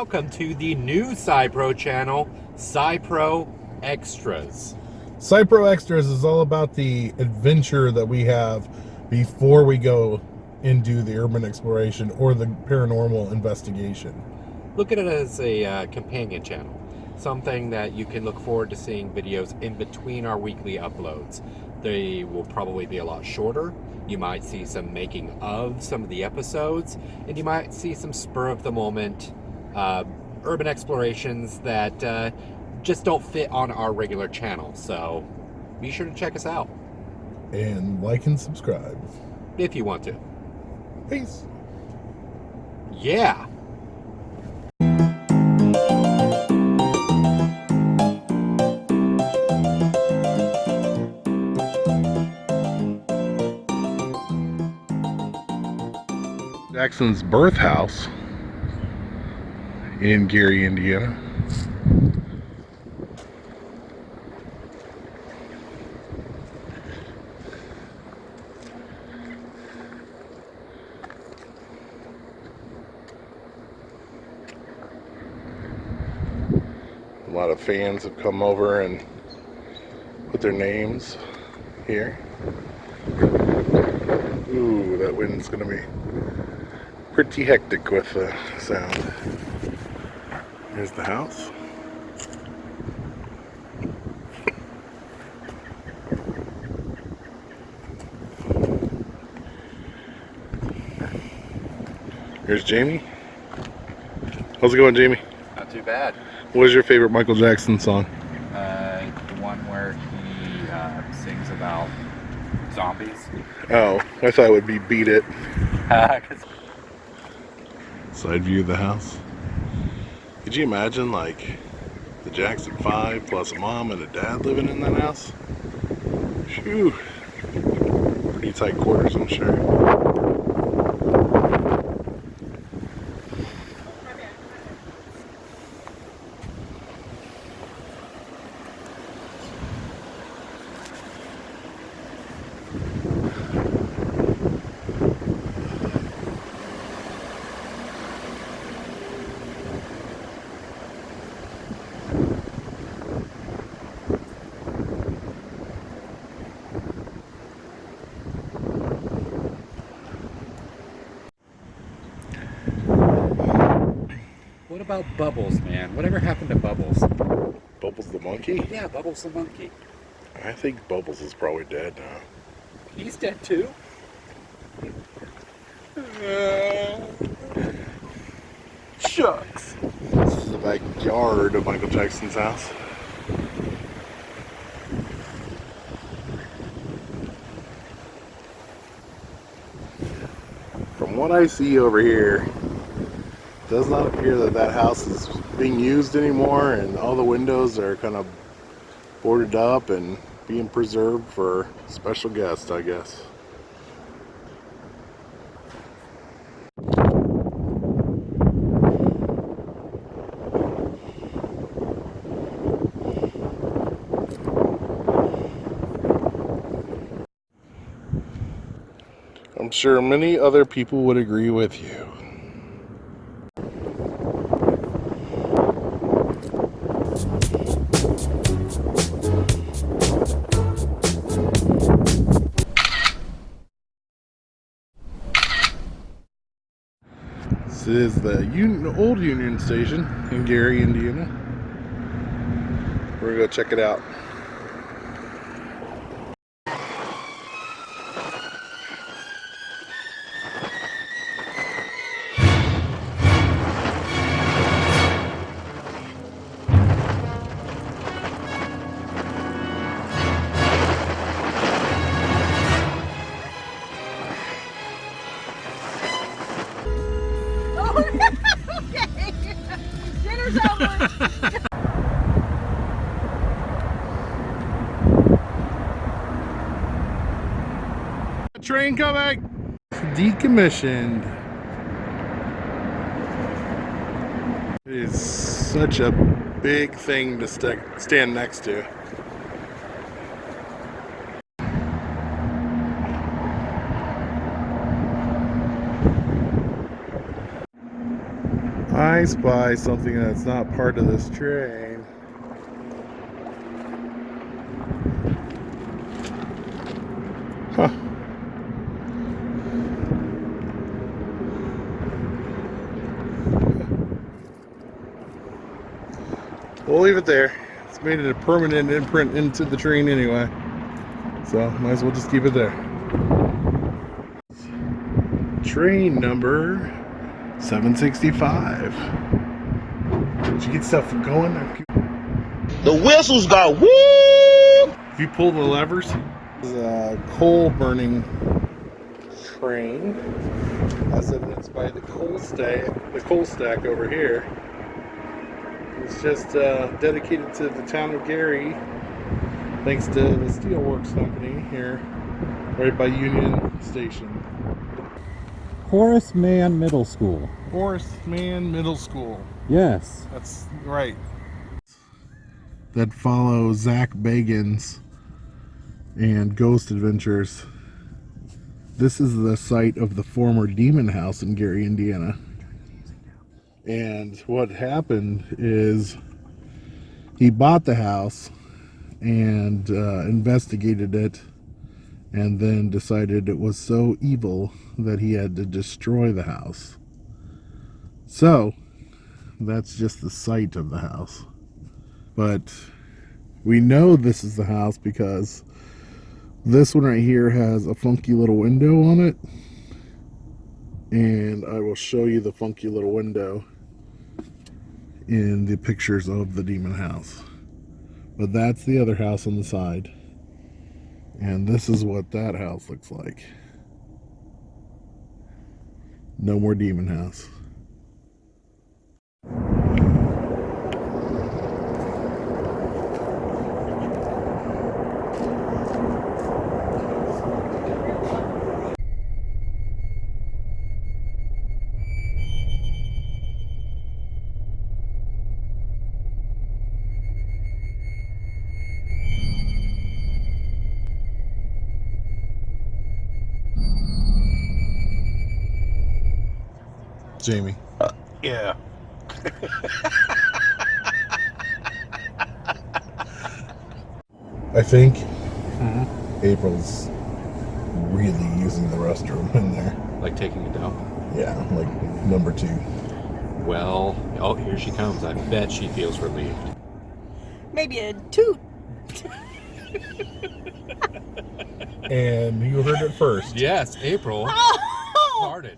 welcome to the new Scipro channel, Scipro Extras. Scipro Extras is all about the adventure that we have before we go and do the urban exploration or the paranormal investigation. Look at it as a companion channel, something that you can look forward to seeing videos in between our weekly uploads. They will probably be a lot shorter. You might see some making of some of the episodes, and you might see some spur of the moment urban explorations that just don't fit on our regular channel. So be sure to check us out. And like and subscribe. If you want to. Peace. Yeah. Jackson's birth house in Gary, Indiana. A lot of fans have come over and put their names here. Ooh, that wind's gonna be pretty hectic with the sound. Here's the house. Here's Jamie. How's it going, Jamie? Not too bad. What is your favorite Michael Jackson song? The one where he sings about zombies. Oh, I thought it would be Beat It. 'Cause Side view of the house. Could you imagine, like, the Jackson 5 plus a mom and a dad living in that house? Phew. Pretty tight quarters, I'm sure. what about Bubbles, man? Whatever happened to Bubbles? Bubbles the monkey? Yeah, Bubbles the monkey. I think Bubbles is probably dead now. He's dead too. Shucks. This is the backyard of Michael Jackson's house. From what I see over here, it does not appear that that house is being used anymore, and all the windows are kind of boarded up and being preserved for special guests, I guess. I'm sure many other people would agree with you. This is the old Union Station in Gary, Indiana. We're gonna go check it out. Okay. Dinner's over. Train coming! Decommissioned. It is such a big thing to stand next to. I nice by something that's not part of this train. Huh. We'll leave it there. It's made it a permanent imprint into the train anyway. So might as well just keep it there. Train number 765. Did you get stuff going? The whistles go woo! If you pull the levers, this is a coal burning train, as evidenced by the coal stack over here. It's just dedicated to the town of Gary, thanks to the Steelworks Company here, right by Union Station. Horace Mann Middle School. Horace Mann Middle School. Yes. That's right. That follows Zach Bagans and Ghost Adventures. This is the site of the former Demon House in Gary, Indiana. And what happened is he bought the house and investigated it, and then decided it was so evil that he had to destroy the house. So that's just the site of the house. But we know this is the house because this one right here has a funky little window on it. And I will show you the funky little window in the pictures of the demon house. But that's the other house on the side. And this is what that house looks like. No more demon house. Jamie. Yeah. I think April's really using the restroom in there. Like taking a dump. Yeah, like number 2. Well, oh, here she comes. I bet she feels relieved. Maybe a toot. And you heard it first. Yes, April Oh! farted.